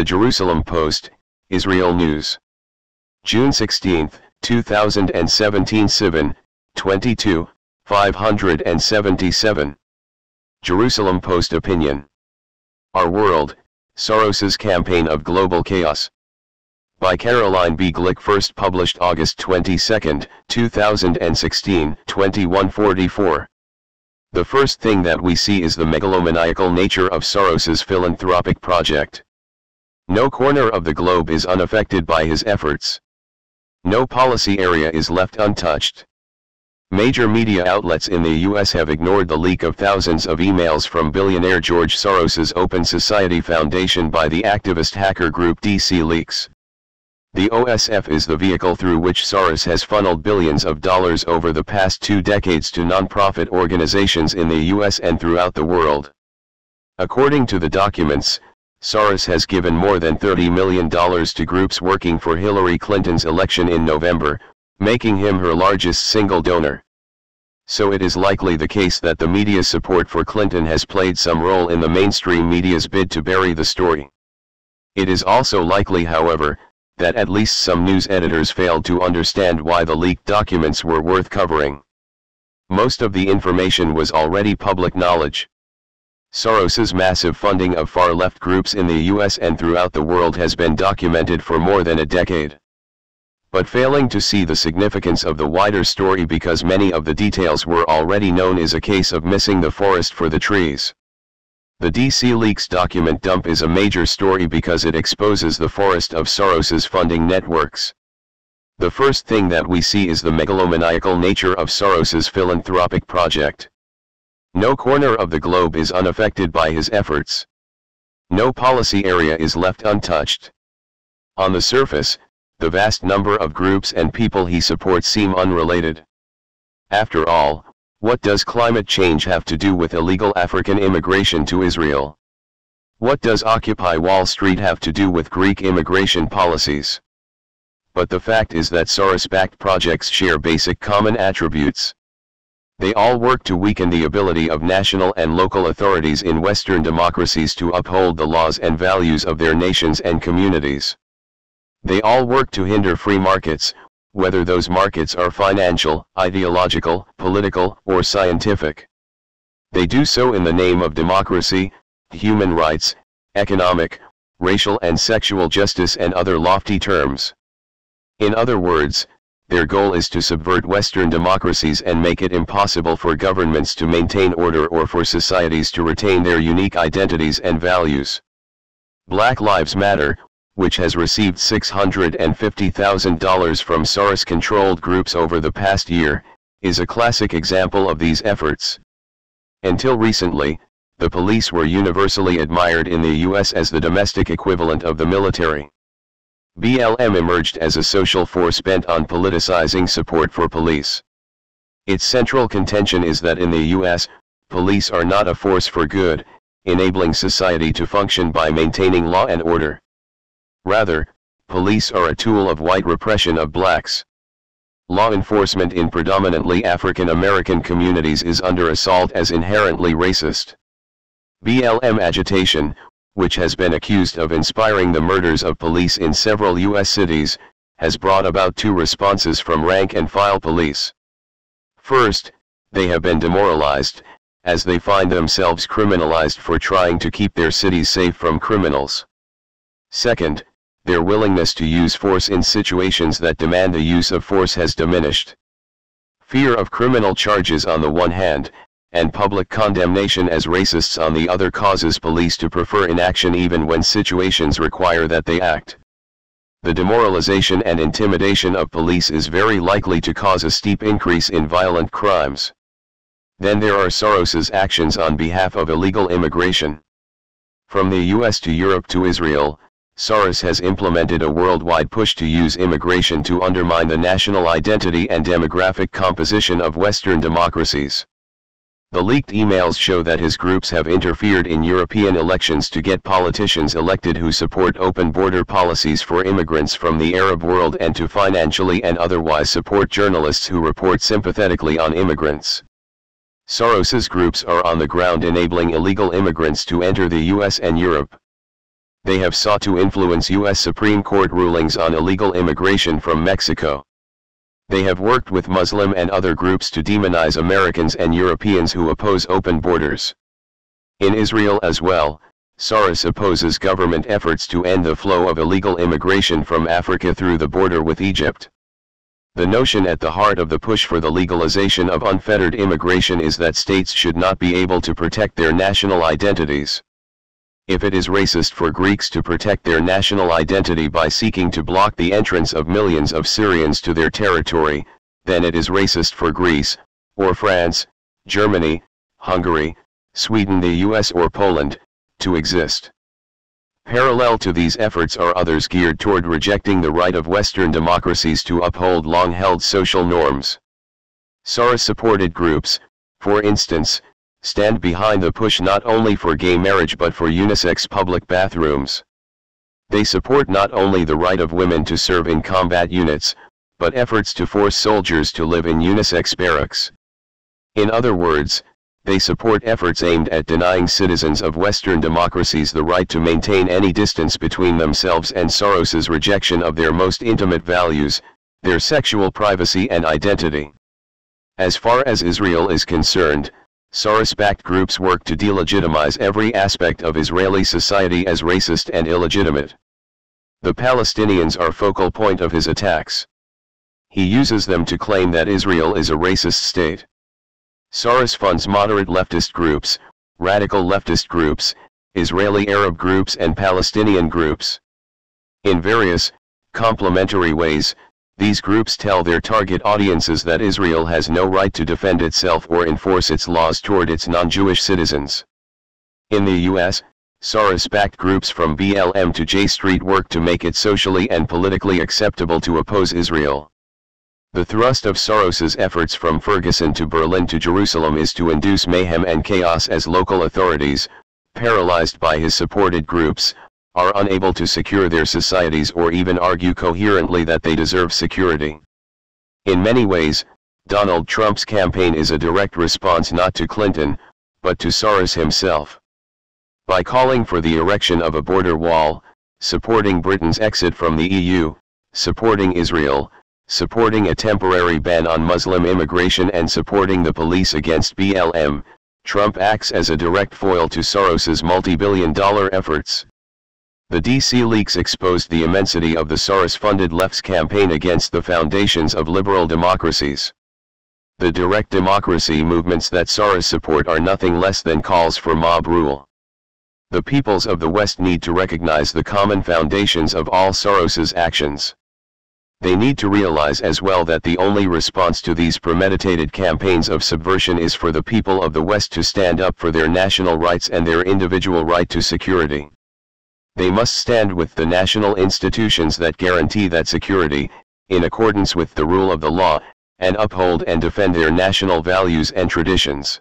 The Jerusalem Post, Israel News. June 16, 2017 7, 22, 577. Jerusalem Post Opinion. Our World, Soros's Campaign of Global Chaos. By Caroline B. Glick, first published August 22, 2016, 21:44. The first thing that we see is the megalomaniacal nature of Soros's philanthropic project. No corner of the globe is unaffected by his efforts. No policy area is left untouched. Major media outlets in the U.S. have ignored the leak of thousands of emails from billionaire George Soros's Open Society Foundation by the activist hacker group DC Leaks. The OSF is the vehicle through which Soros has funneled billions of dollars over the past 2 decades to nonprofit organizations in the U.S. and throughout the world. According to the documents, Soros has given more than $30 million to groups working for Hillary Clinton's election in November, making him her largest single donor. So it is likely the case that the media's support for Clinton has played some role in the mainstream media's bid to bury the story. It is also likely, however, that at least some news editors failed to understand why the leaked documents were worth covering. Most of the information was already public knowledge. Soros's massive funding of far-left groups in the US and throughout the world has been documented for more than a decade. But failing to see the significance of the wider story because many of the details were already known is a case of missing the forest for the trees. The DC Leaks document dump is a major story because it exposes the forest of Soros's funding networks. The first thing that we see is the megalomaniacal nature of Soros's philanthropic project. No corner of the globe is unaffected by his efforts. No policy area is left untouched. On the surface, the vast number of groups and people he supports seem unrelated. After all, what does climate change have to do with illegal African immigration to Israel? What does Occupy Wall Street have to do with Greek immigration policies? But the fact is that Soros-backed projects share basic common attributes. They all work to weaken the ability of national and local authorities in Western democracies to uphold the laws and values of their nations and communities. They all work to hinder free markets, whether those markets are financial, ideological, political, or scientific. They do so in the name of democracy, human rights, economic, racial and sexual justice and other lofty terms. In other words, their goal is to subvert Western democracies and make it impossible for governments to maintain order or for societies to retain their unique identities and values. Black Lives Matter, which has received $650,000 from Soros-controlled groups over the past year, is a classic example of these efforts. Until recently, the police were universally admired in the US as the domestic equivalent of the military. BLM emerged as a social force bent on politicizing support for police. Its central contention is that in the US, police are not a force for good, enabling society to function by maintaining law and order. Rather, police are a tool of white repression of blacks. Law enforcement in predominantly African American communities is under assault as inherently racist. BLM agitation, which has been accused of inspiring the murders of police in several U.S. cities, has brought about 2 responses from rank-and-file police. First, they have been demoralized, as they find themselves criminalized for trying to keep their cities safe from criminals. Second, their willingness to use force in situations that demand the use of force has diminished. Fear of criminal charges on the one hand, and public condemnation as racists on the other causes police to prefer inaction even when situations require that they act. The demoralization and intimidation of police is very likely to cause a steep increase in violent crimes. Then there are Soros's actions on behalf of illegal immigration. From the US to Europe to Israel, Soros has implemented a worldwide push to use immigration to undermine the national identity and demographic composition of Western democracies. The leaked emails show that his groups have interfered in European elections to get politicians elected who support open border policies for immigrants from the Arab world and to financially and otherwise support journalists who report sympathetically on immigrants. Soros's groups are on the ground enabling illegal immigrants to enter the US and Europe. They have sought to influence U.S. Supreme Court rulings on illegal immigration from Mexico. They have worked with Muslim and other groups to demonize Americans and Europeans who oppose open borders. In Israel as well, Soros opposes government efforts to end the flow of illegal immigration from Africa through the border with Egypt. The notion at the heart of the push for the legalization of unfettered immigration is that states should not be able to protect their national identities. If it is racist for Greeks to protect their national identity by seeking to block the entrance of millions of Syrians to their territory, then it is racist for Greece, or France, Germany, Hungary, Sweden, the US or Poland, to exist. Parallel to these efforts are others geared toward rejecting the right of Western democracies to uphold long-held social norms. Soros-supported groups, for instance, stand behind the push not only for gay marriage but for unisex public bathrooms. They support not only the right of women to serve in combat units, but efforts to force soldiers to live in unisex barracks. In other words, they support efforts aimed at denying citizens of Western democracies the right to maintain any distance between themselves and Soros's rejection of their most intimate values, their sexual privacy and identity. As far as Israel is concerned, Soros-backed groups work to delegitimize every aspect of Israeli society as racist and illegitimate. The Palestinians are focal point of his attacks. He uses them to claim that Israel is a racist state. Soros funds moderate leftist groups, radical leftist groups, Israeli Arab groups and Palestinian groups. In various, complementary ways, these groups tell their target audiences that Israel has no right to defend itself or enforce its laws toward its non-Jewish citizens. In the US, Soros-backed groups from BLM to J Street work to make it socially and politically acceptable to oppose Israel. The thrust of Soros's efforts from Ferguson to Berlin to Jerusalem is to induce mayhem and chaos as local authorities, paralyzed by his supported groups, are unable to secure their societies or even argue coherently that they deserve security. In many ways, Donald Trump's campaign is a direct response not to Clinton, but to Soros himself. By calling for the erection of a border wall, supporting Britain's exit from the EU, supporting Israel, supporting a temporary ban on Muslim immigration and supporting the police against BLM, Trump acts as a direct foil to Soros's multi-billion-dollar efforts. The DC leaks exposed the immensity of the Soros-funded left's campaign against the foundations of liberal democracies. The direct democracy movements that Soros support are nothing less than calls for mob rule. The peoples of the West need to recognize the common foundations of all Soros's actions. They need to realize as well that the only response to these premeditated campaigns of subversion is for the people of the West to stand up for their national rights and their individual right to security. They must stand with the national institutions that guarantee that security, in accordance with the rule of the law, and uphold and defend their national values and traditions.